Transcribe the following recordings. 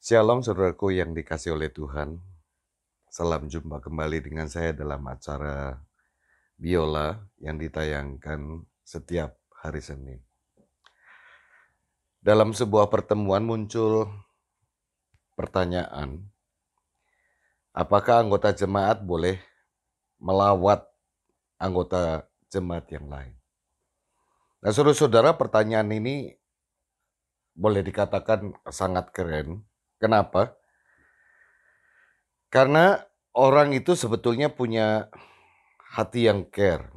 Shalom saudaraku yang dikasih oleh Tuhan. Salam jumpa kembali dengan saya dalam acara Biola yang ditayangkan setiap hari Senin. Dalam sebuah pertemuan muncul pertanyaan, apakah anggota jemaat boleh melawat anggota jemaat yang lain? Nah, saudara-saudara, pertanyaan ini boleh dikatakan sangat keren. Kenapa? Karena orang itu sebetulnya punya hati yang care,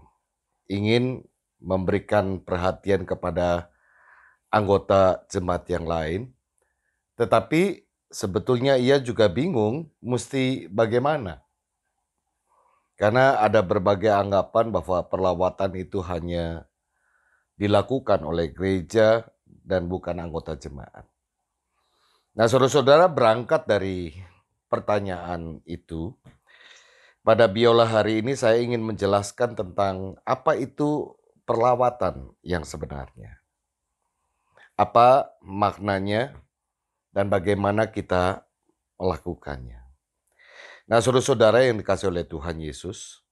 ingin memberikan perhatian kepada anggota jemaat yang lain, tetapi sebetulnya ia juga bingung mesti bagaimana. Karena ada berbagai anggapan bahwa perlawatan itu hanya dilakukan oleh gereja dan bukan anggota jemaat. Nah, saudara-saudara, berangkat dari pertanyaan itu, pada Biola hari ini saya ingin menjelaskan tentang apa itu perlawatan yang sebenarnya. Apa maknanya dan bagaimana kita melakukannya. Nah, saudara-saudara yang dikasih oleh Tuhan Yesus,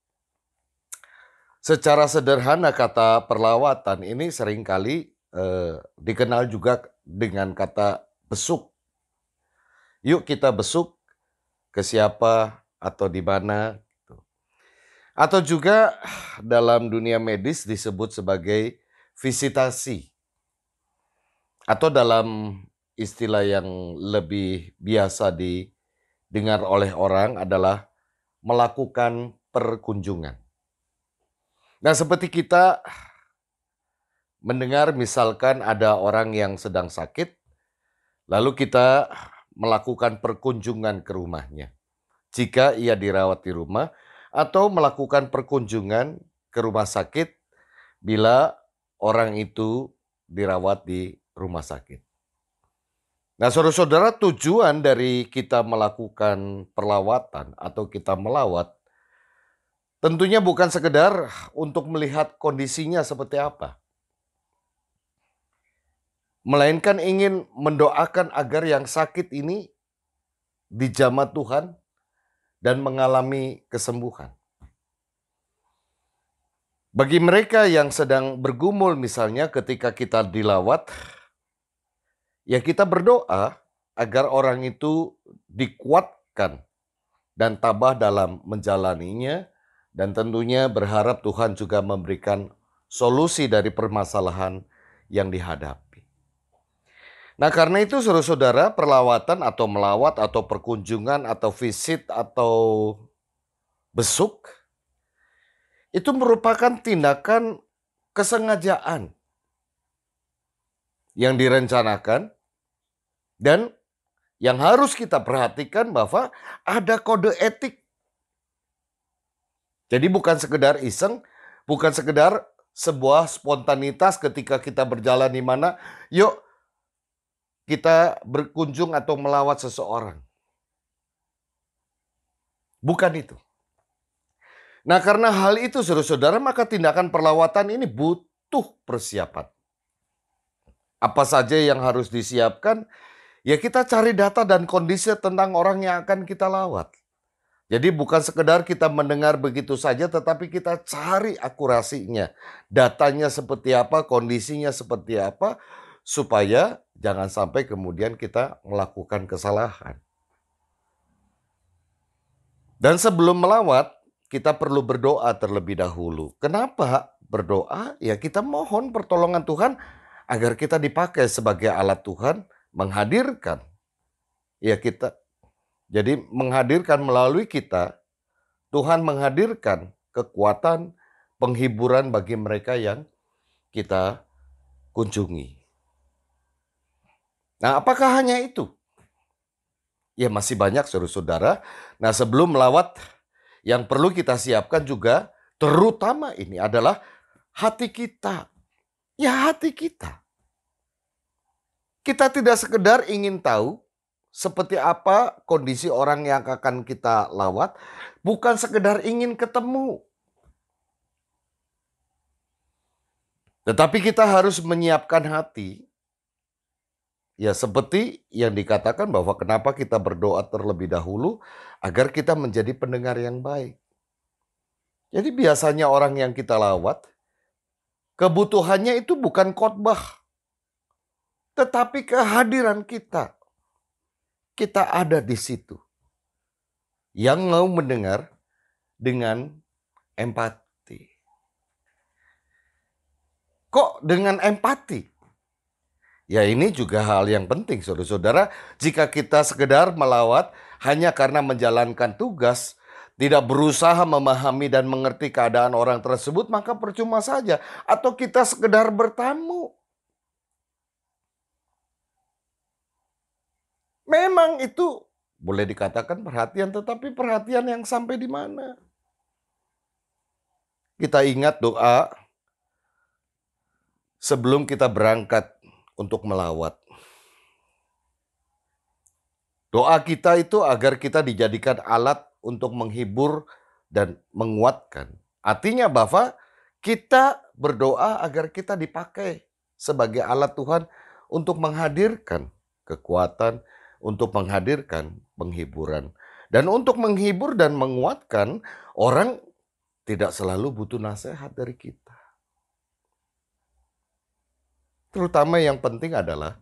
secara sederhana kata perlawatan ini seringkali dikenal juga dengan kata besuk. Yuk kita besuk ke siapa atau di mana. Atau juga dalam dunia medis disebut sebagai visitasi. Atau dalam istilah yang lebih biasa didengar oleh orang adalah melakukan perkunjungan. Nah, seperti kita mendengar misalkan ada orang yang sedang sakit, lalu kita melakukan perkunjungan ke rumahnya. Jika ia dirawat di rumah, atau melakukan perkunjungan ke rumah sakit bila orang itu dirawat di rumah sakit. Nah, saudara-saudara, tujuan dari kita melakukan perlawatan atau kita melawat tentunya bukan sekedar untuk melihat kondisinya seperti apa, melainkan ingin mendoakan agar yang sakit ini dijamah Tuhan dan mengalami kesembuhan. Bagi mereka yang sedang bergumul misalnya ketika kita dilawat, ya kita berdoa agar orang itu dikuatkan dan tabah dalam menjalaninya, dan tentunya berharap Tuhan juga memberikan solusi dari permasalahan yang dihadapi. Nah, karena itu saudara-saudara, perlawatan atau melawat atau perkunjungan atau visit atau besuk itu merupakan tindakan kesengajaan yang direncanakan dan yang harus kita perhatikan bahwa ada kode etik. Jadi bukan sekedar iseng, bukan sekedar sebuah spontanitas ketika kita berjalan di mana, yuk kita berkunjung atau melawat seseorang. Bukan itu. Nah, karena hal itu saudara-saudara, maka tindakan perlawatan ini butuh persiapan. Apa saja yang harus disiapkan? Ya kita cari data dan kondisi tentang orang yang akan kita lawat. Jadi bukan sekedar kita mendengar begitu saja, tetapi kita cari akurasinya. Datanya seperti apa, kondisinya seperti apa, supaya jangan sampai kemudian kita melakukan kesalahan. Dan sebelum melawat, kita perlu berdoa terlebih dahulu. Kenapa berdoa? Ya kita mohon pertolongan Tuhan agar kita dipakai sebagai alat Tuhan menghadirkan. Ya kita, jadi menghadirkan melalui kita, Tuhan menghadirkan kekuatan, penghiburan bagi mereka yang kita kunjungi. Nah, apakah hanya itu? Ya masih banyak saudara-saudara. Nah, sebelum melawat, yang perlu kita siapkan juga, terutama ini adalah hati kita. Ya hati kita. Kita tidak sekedar ingin tahu seperti apa kondisi orang yang akan kita lawat, bukan sekedar ingin ketemu. Tetapi kita harus menyiapkan hati Ya seperti yang dikatakan bahwa kenapa kita berdoa terlebih dahulu agar kita menjadi pendengar yang baik. Jadi biasanya orang yang kita lawat, kebutuhannya itu bukan khotbah, tetapi kehadiran kita. Kita ada di situ. Yang mau mendengar dengan empati. Kok dengan empati? Ya ini juga hal yang penting saudara-saudara. Jika kita sekedar melawat hanya karena menjalankan tugas, tidak berusaha memahami dan mengerti keadaan orang tersebut, maka percuma saja. Atau kita sekedar bertamu. Memang itu boleh dikatakan perhatian, tetapi perhatian yang sampai di mana? Kita ingat doa sebelum kita berangkat untuk melawat. Doa kita itu agar kita dijadikan alat untuk menghibur dan menguatkan. Artinya bahwa kita berdoa agar kita dipakai sebagai alat Tuhan untuk menghadirkan kekuatan, untuk menghadirkan penghiburan. Dan untuk menghibur dan menguatkan, orang tidak selalu butuh nasihat dari kita. Terutama yang penting adalah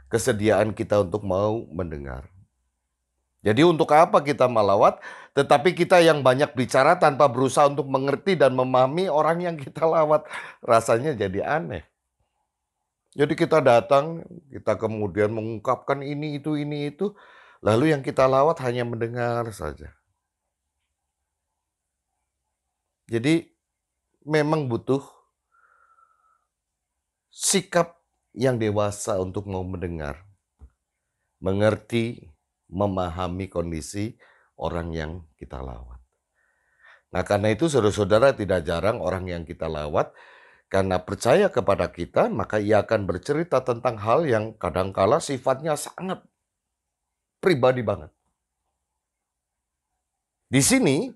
kesediaan kita untuk mau mendengar. Jadi untuk apa kita melawat, tetapi kita yang banyak bicara tanpa berusaha untuk mengerti dan memahami orang yang kita lawat. Rasanya jadi aneh. Jadi kita datang, kita kemudian mengungkapkan ini, itu. Lalu yang kita lawat hanya mendengar saja. Jadi memang butuh sikap yang dewasa untuk mau mendengar. Mengerti, memahami kondisi orang yang kita lawat. Nah karena itu saudara-saudara tidak jarang orang yang kita lawat karena percaya kepada kita maka ia akan bercerita tentang hal yang kadangkala sifatnya sangat pribadi banget. Di sini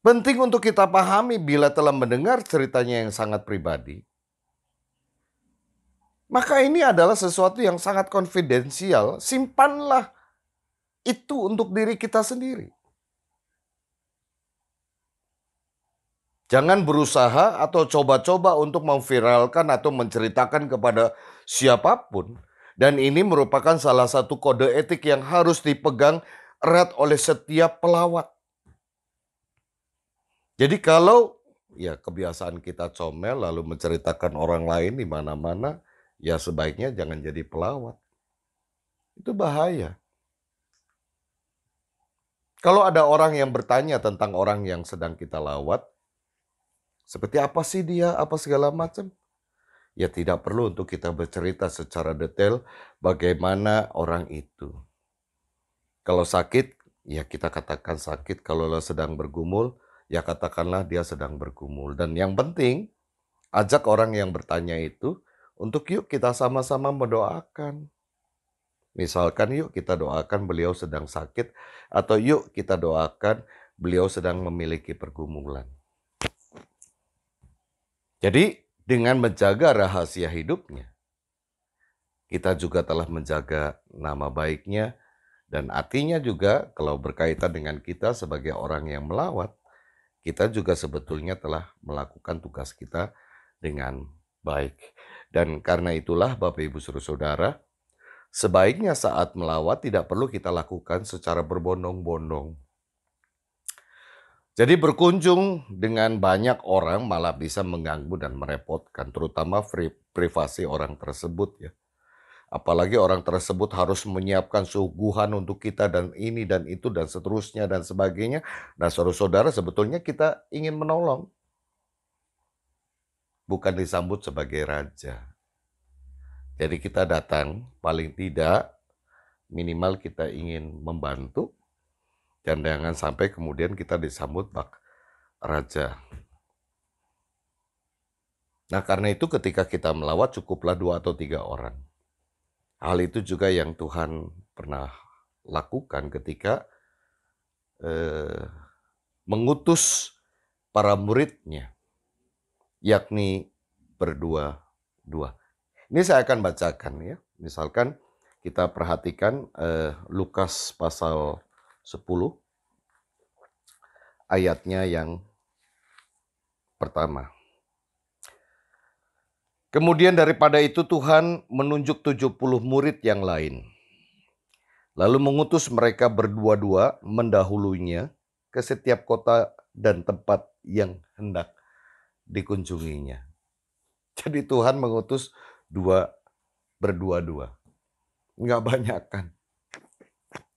penting untuk kita pahami bila telah mendengar ceritanya yang sangat pribadi. Maka ini adalah sesuatu yang sangat konfidensial. Simpanlah itu untuk diri kita sendiri. Jangan berusaha atau coba-coba untuk memviralkan atau menceritakan kepada siapapun. Dan ini merupakan salah satu kode etik yang harus dipegang erat oleh setiap pelawat. Jadi kalau ya kebiasaan kita comel lalu menceritakan orang lain di mana-mana, ya sebaiknya jangan jadi pelawat. Itu bahaya. Kalau ada orang yang bertanya tentang orang yang sedang kita lawat, seperti apa sih dia, apa segala macam, ya tidak perlu untuk kita bercerita secara detail bagaimana orang itu. Kalau sakit, ya kita katakan sakit. Kalau sedang bergumul, ya katakanlah dia sedang bergumul. Dan yang penting, ajak orang yang bertanya itu untuk yuk kita sama-sama mendoakan. Misalkan yuk kita doakan beliau sedang sakit atau yuk kita doakan beliau sedang memiliki pergumulan. Jadi dengan menjaga rahasia hidupnya, kita juga telah menjaga nama baiknya dan artinya juga kalau berkaitan dengan kita sebagai orang yang melawat, kita juga sebetulnya telah melakukan tugas kita dengan baik. Dan karena itulah Bapak Ibu Saudara, sebaiknya saat melawat tidak perlu kita lakukan secara berbondong-bondong. Jadi berkunjung dengan banyak orang malah bisa mengganggu dan merepotkan, terutama privasi orang tersebut ya. Apalagi orang tersebut harus menyiapkan suguhan untuk kita dan ini dan itu dan seterusnya dan sebagainya. Nah saudara-saudara sebetulnya kita ingin menolong. Bukan disambut sebagai raja. Jadi kita datang paling tidak minimal kita ingin membantu. Dan jangan sampai kemudian kita disambut bak raja. Nah karena itu ketika kita melawat cukuplah 2 atau 3 orang. Hal itu juga yang Tuhan pernah lakukan ketika mengutus para muridnya. Yakni berdua-dua. Ini saya akan bacakan ya. Misalkan kita perhatikan Lukas pasal 10 ayatnya yang pertama. Kemudian daripada itu Tuhan menunjuk 70 murid yang lain. Lalu mengutus mereka berdua-dua mendahulunya ke setiap kota dan tempat yang hendak dikunjunginya. Jadi Tuhan mengutus berdua-dua. Nggak banyak kan.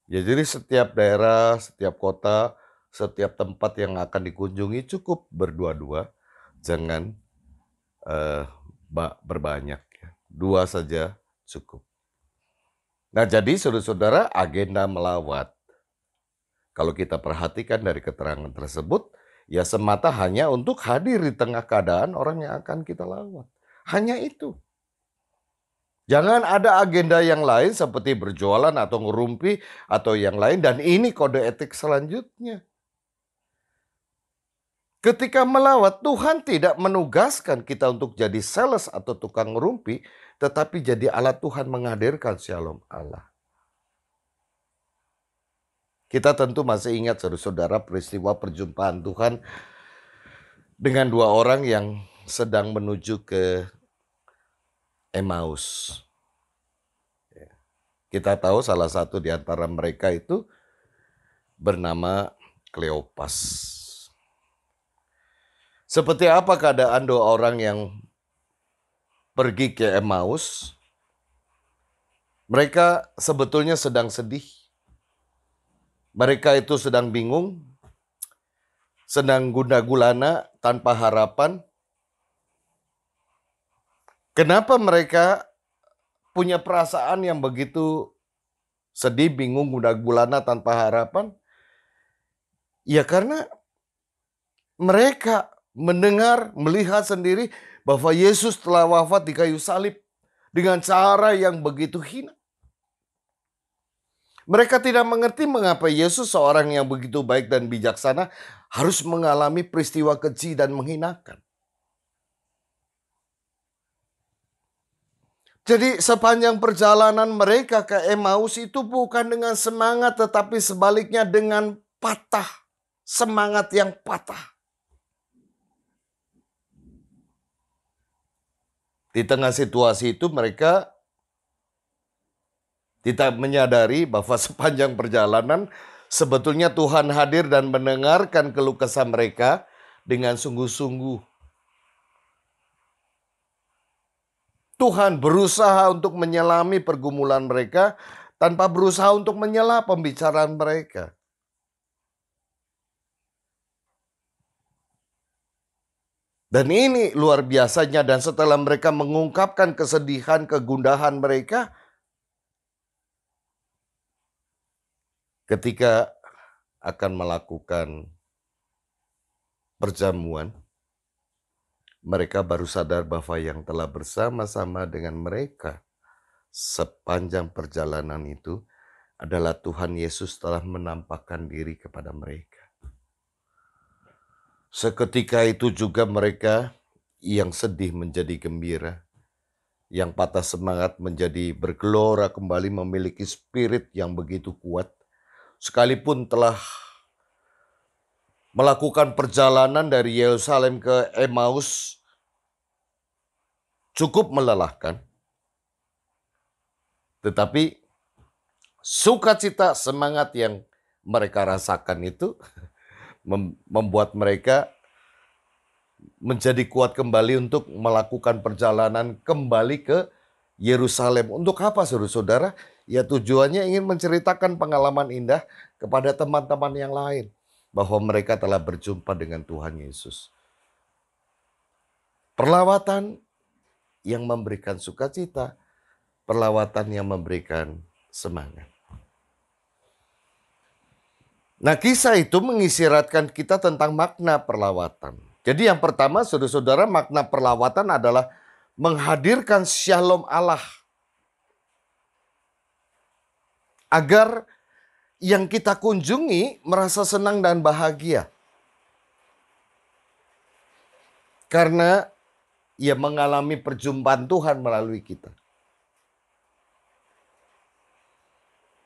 Ya, jadi setiap daerah, setiap kota, setiap tempat yang akan dikunjungi cukup berdua-dua. Jangan berbanyak. Dua saja cukup. Nah, jadi saudara-saudara, agenda melawat. Kalau kita perhatikan dari keterangan tersebut, ya semata hanya untuk hadir di tengah keadaan orang yang akan kita lawat. Hanya itu. Jangan ada agenda yang lain seperti berjualan atau ngerumpi atau yang lain. Dan ini kode etik selanjutnya. Ketika melawat, Tuhan tidak menugaskan kita untuk jadi sales atau tukang ngerumpi, tetapi jadi alat Tuhan menghadirkan shalom Allah. Kita tentu masih ingat saudara-saudara peristiwa perjumpaan Tuhan dengan dua orang yang sedang menuju ke Emmaus. Kita tahu salah satu di antara mereka itu bernama Kleopas. Seperti apa keadaan dua orang yang pergi ke Emmaus? Mereka sebetulnya sedang sedih. Mereka itu sedang bingung, sedang gundah gulana tanpa harapan. Kenapa mereka punya perasaan yang begitu sedih, bingung, gundah gulana tanpa harapan? Ya karena mereka mendengar, melihat sendiri bahwa Yesus telah wafat di kayu salib dengan cara yang begitu hina. Mereka tidak mengerti mengapa Yesus, seorang yang begitu baik dan bijaksana, harus mengalami peristiwa keji dan menghinakan. Jadi sepanjang perjalanan mereka ke Emmaus itu bukan dengan semangat, tetapi sebaliknya dengan patah. Semangat yang patah. Di tengah situasi itu mereka tidak menyadari bahwa sepanjang perjalanan sebetulnya Tuhan hadir dan mendengarkan keluh kesah mereka dengan sungguh-sungguh. Tuhan berusaha untuk menyelami pergumulan mereka tanpa berusaha untuk menyela pembicaraan mereka. Dan ini luar biasanya, dan setelah mereka mengungkapkan kesedihan, kegundahan mereka, ketika akan melakukan perjamuan, mereka baru sadar bahwa yang telah bersama-sama dengan mereka sepanjang perjalanan itu adalah Tuhan Yesus telah menampakkan diri kepada mereka. Seketika itu juga mereka yang sedih menjadi gembira, yang patah semangat menjadi bergelora kembali, memiliki spirit yang begitu kuat. Sekalipun telah melakukan perjalanan dari Yerusalem ke Emmaus cukup melelahkan, tetapi sukacita, semangat yang mereka rasakan itu membuat mereka menjadi kuat kembali untuk melakukan perjalanan kembali ke Yerusalem. Untuk apa, saudara-saudara? Ya tujuannya ingin menceritakan pengalaman indah kepada teman-teman yang lain, bahwa mereka telah berjumpa dengan Tuhan Yesus. Perlawatan yang memberikan sukacita, perlawatan yang memberikan semangat. Nah, kisah itu mengisyaratkan kita tentang makna perlawatan. Jadi yang pertama, saudara-saudara, makna perlawatan adalah menghadirkan shalom Allah. Agar yang kita kunjungi merasa senang dan bahagia. Karena ia mengalami perjumpaan Tuhan melalui kita.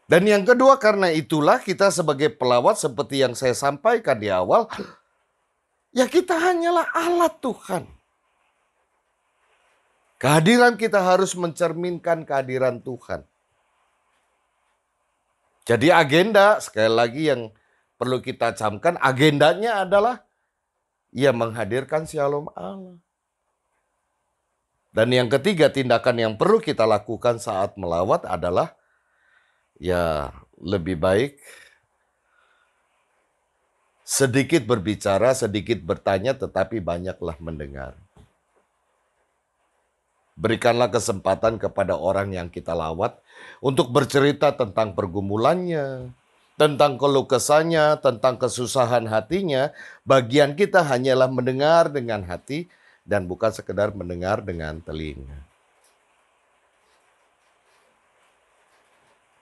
Dan yang kedua, karena itulah kita sebagai pelawat seperti yang saya sampaikan di awal, ya kita hanyalah alat Tuhan. Kehadiran kita harus mencerminkan kehadiran Tuhan. Jadi agenda, sekali lagi yang perlu kita camkan, agendanya adalah ya menghadirkan shalom Allah. Dan yang ketiga, tindakan yang perlu kita lakukan saat melawat adalah ya lebih baik sedikit berbicara, sedikit bertanya, tetapi banyaklah mendengar. Berikanlah kesempatan kepada orang yang kita lawat untuk bercerita tentang pergumulannya, tentang keluh kesahnya, tentang kesusahan hatinya. Bagian kita hanyalah mendengar dengan hati dan bukan sekedar mendengar dengan telinga.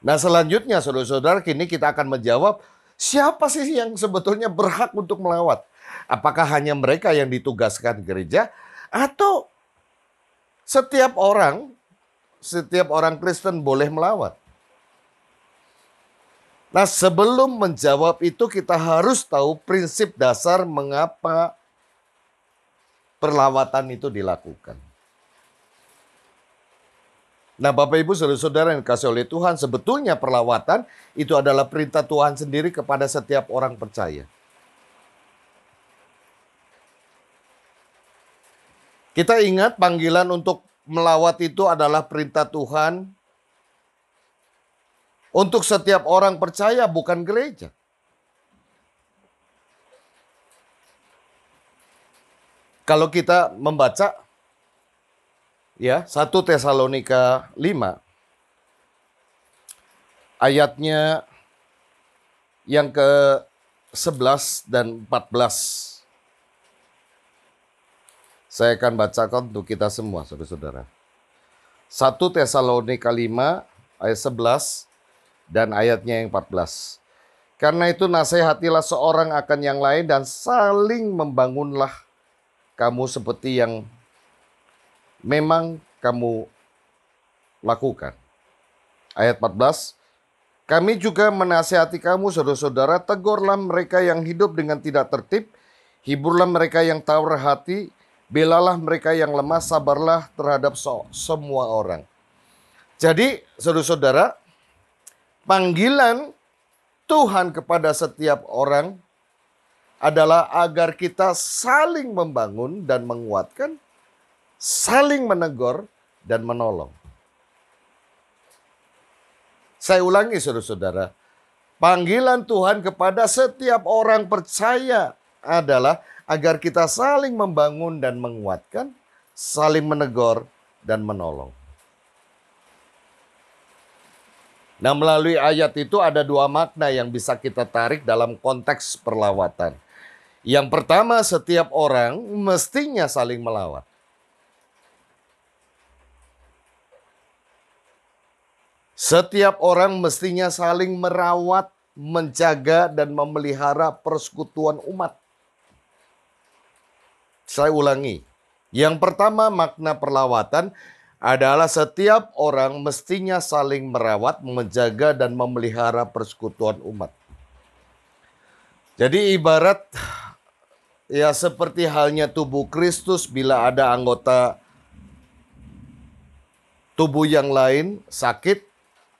Nah selanjutnya saudara-saudara, kini kita akan menjawab, siapa sih yang sebetulnya berhak untuk melawat? Apakah hanya mereka yang ditugaskan gereja atau setiap orang Kristen boleh melawat? Nah sebelum menjawab itu kita harus tahu prinsip dasar mengapa perlawatan itu dilakukan. Nah Bapak Ibu saudara-saudara yang dikasihi oleh Tuhan, sebetulnya perlawatan itu adalah perintah Tuhan sendiri kepada setiap orang percaya. Kita ingat panggilan untuk melawat itu adalah perintah Tuhan untuk setiap orang percaya, bukan gereja. Kalau kita membaca ya 1 Tesalonika 5 ayatnya yang ke-11 dan 14. Saya akan bacakan untuk kita semua saudara-saudara. 1 Tesalonika 5 ayat 11 dan ayatnya yang 14. Karena itu nasihatilah seorang akan yang lain dan saling membangunlah kamu seperti yang memang kamu lakukan. Ayat 14. Kami juga menasihati kamu saudara-saudara, tegurlah mereka yang hidup dengan tidak tertib, hiburlah mereka yang tawar hati, belalah mereka yang lemah, sabarlah terhadap semua orang. Jadi saudara-saudara, panggilan Tuhan kepada setiap orang adalah agar kita saling membangun dan menguatkan, saling menegur dan menolong. Saya ulangi saudara-saudara, panggilan Tuhan kepada setiap orang percaya adalah agar kita saling membangun dan menguatkan, saling menegur dan menolong. Nah, melalui ayat itu ada dua makna yang bisa kita tarik dalam konteks perlawatan. Yang pertama, setiap orang mestinya saling melawat. Setiap orang mestinya saling merawat, menjaga, dan memelihara persekutuan umat. Saya ulangi. Yang pertama, makna perlawatan adalah setiap orang mestinya saling merawat, menjaga, dan memelihara persekutuan umat. Jadi ibarat ya seperti halnya tubuh Kristus, bila ada anggota tubuh yang lain sakit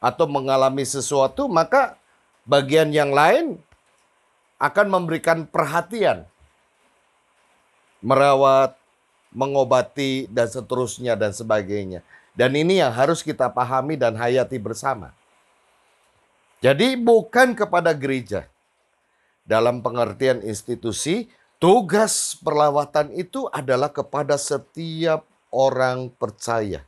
atau mengalami sesuatu, maka bagian yang lain akan memberikan perhatian, merawat, mengobati, dan seterusnya dan sebagainya. Dan ini yang harus kita pahami dan hayati bersama. Jadi bukan kepada gereja. Dalam pengertian institusi, tugas perlawatan itu adalah kepada setiap orang percaya.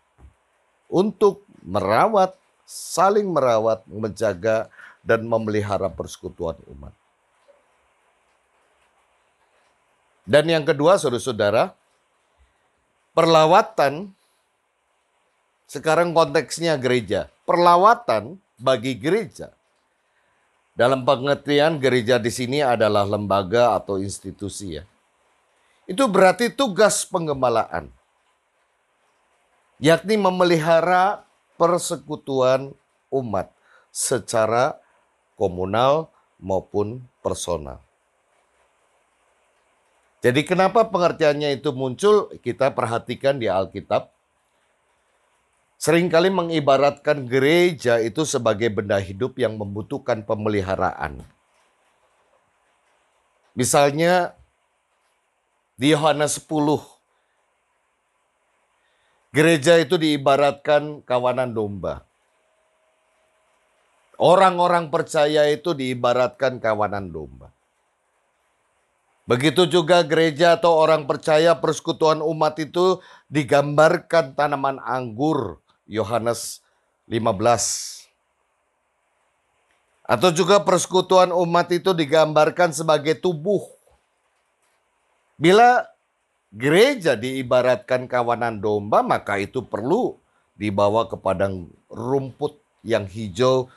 Untuk merawat, saling merawat, menjaga, dan memelihara persekutuan umat. Dan yang kedua, saudara-saudara, perlawatan, sekarang konteksnya gereja. Perlawatan bagi gereja. Dalam pengertian gereja di sini adalah lembaga atau institusi ya. Itu berarti tugas penggembalaan. Yakni memelihara persekutuan umat. secara komunal maupun personal. Jadi kenapa pengertiannya itu muncul? Kita perhatikan di Alkitab. Seringkali mengibaratkan gereja itu sebagai benda hidup yang membutuhkan pemeliharaan. Misalnya di Yohanes 10, gereja itu diibaratkan kawanan domba. Orang-orang percaya itu diibaratkan kawanan domba. Begitu juga gereja atau orang percaya, persekutuan umat itu digambarkan tanaman anggur, Yohanes 15. Atau juga persekutuan umat itu digambarkan sebagai tubuh. Bila gereja diibaratkan kawanan domba, maka itu perlu dibawa ke padang rumput yang hijau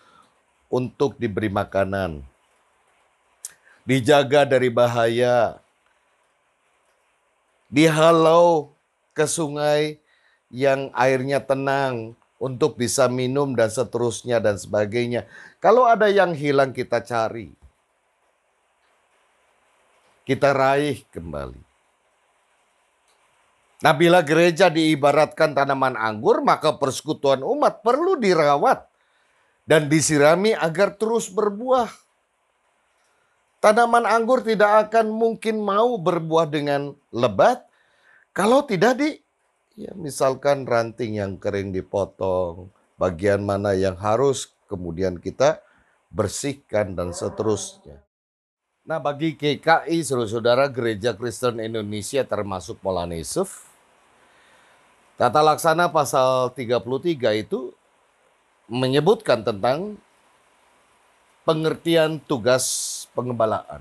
untuk diberi makanan. Dijaga dari bahaya, dihalau ke sungai yang airnya tenang untuk bisa minum dan seterusnya dan sebagainya. Kalau ada yang hilang kita cari, kita raih kembali. Nah, bila gereja diibaratkan tanaman anggur, maka persekutuan umat perlu dirawat dan disirami agar terus berbuah. Tanaman anggur tidak akan mungkin mau berbuah dengan lebat kalau tidak misalkan ranting yang kering dipotong, bagian mana yang harus kemudian kita bersihkan dan seterusnya. Nah, bagi GKI, saudara-saudara, Gereja Kristen Indonesia termasuk Molanesuf, Tata Laksana pasal 33 itu menyebutkan tentang pengertian tugas pengembalaan.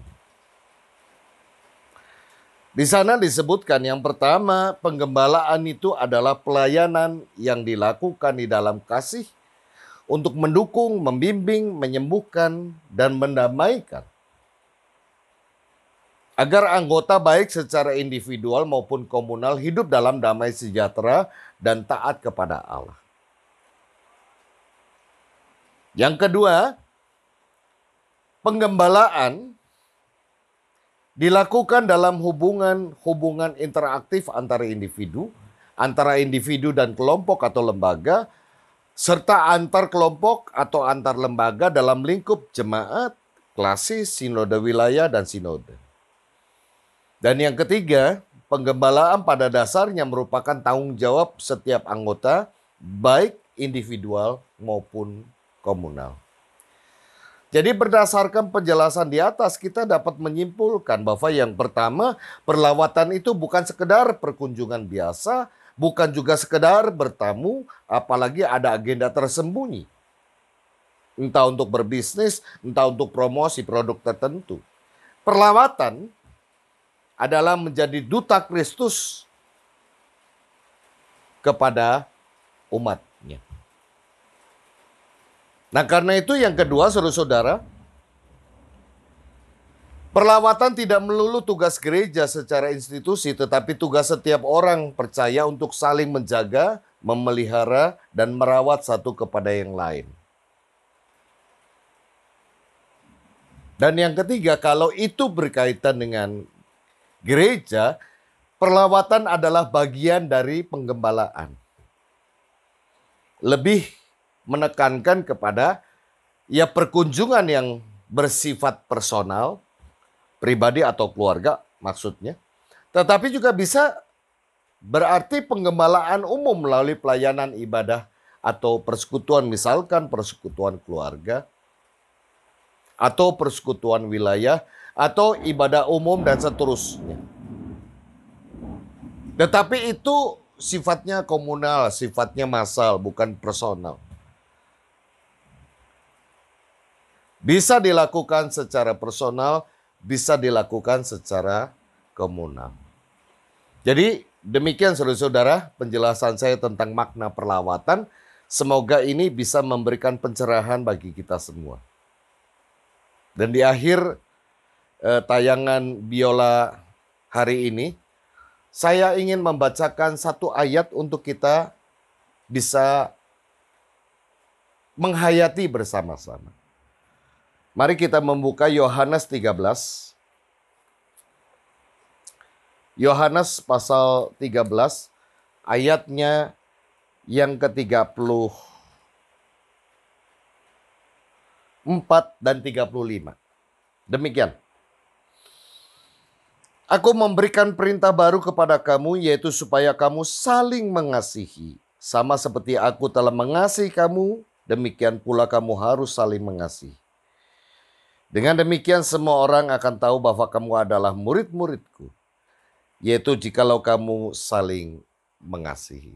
Di sana disebutkan yang pertama, penggembalaan itu adalah pelayanan yang dilakukan di dalam kasih untuk mendukung, membimbing, menyembuhkan, dan mendamaikan. Agar anggota baik secara individual maupun komunal hidup dalam damai sejahtera dan taat kepada Allah. Yang kedua, penggembalaan dilakukan dalam hubungan interaktif antara individu dan kelompok atau lembaga, serta antar kelompok atau antar lembaga dalam lingkup jemaat, klasis, sinode wilayah, dan sinode. Dan yang ketiga, penggembalaan pada dasarnya merupakan tanggung jawab setiap anggota, baik individual maupun komunal. Jadi berdasarkan penjelasan di atas, kita dapat menyimpulkan bahwa yang pertama, perlawatan itu bukan sekedar perkunjungan biasa, bukan juga sekedar bertamu, apalagi ada agenda tersembunyi. Entah untuk berbisnis, entah untuk promosi produk tertentu. Perlawatan adalah menjadi duta Kristus kepada umatnya. Nah, karena itu yang kedua, saudara-saudara, perlawatan tidak melulu tugas gereja secara institusi, tetapi tugas setiap orang percaya untuk saling menjaga, memelihara, dan merawat satu kepada yang lain. Dan yang ketiga, kalau itu berkaitan dengan gereja, perlawatan adalah bagian dari penggembalaan. Lebih menekankan kepada perkunjungan yang bersifat personal, pribadi atau keluarga maksudnya. Tetapi juga bisa berarti penggembalaan umum melalui pelayanan ibadah atau persekutuan, misalkan persekutuan keluarga atau persekutuan wilayah atau ibadah umum dan seterusnya. Tetapi itu sifatnya komunal, sifatnya massal, bukan personal. Bisa dilakukan secara personal, bisa dilakukan secara komunal. Jadi demikian saudara-saudara penjelasan saya tentang makna perlawatan. Semoga ini bisa memberikan pencerahan bagi kita semua. Dan di akhir tayangan Biola hari ini, saya ingin membacakan satu ayat untuk kita bisa menghayati bersama-sama. Mari kita membuka Yohanes 13. Yohanes pasal 13 ayatnya yang ke-34 dan 35. Demikian. Aku memberikan perintah baru kepada kamu, yaitu supaya kamu saling mengasihi. Sama seperti aku telah mengasihi kamu, demikian pula kamu harus saling mengasihi. Dengan demikian semua orang akan tahu bahwa kamu adalah murid-muridku, yaitu jikalau kamu saling mengasihi.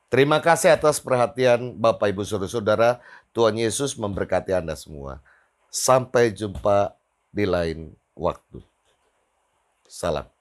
Terima kasih atas perhatian Bapak Ibu Saudara-saudara. Tuhan Yesus memberkati Anda semua. Sampai jumpa di lain waktu. Salam.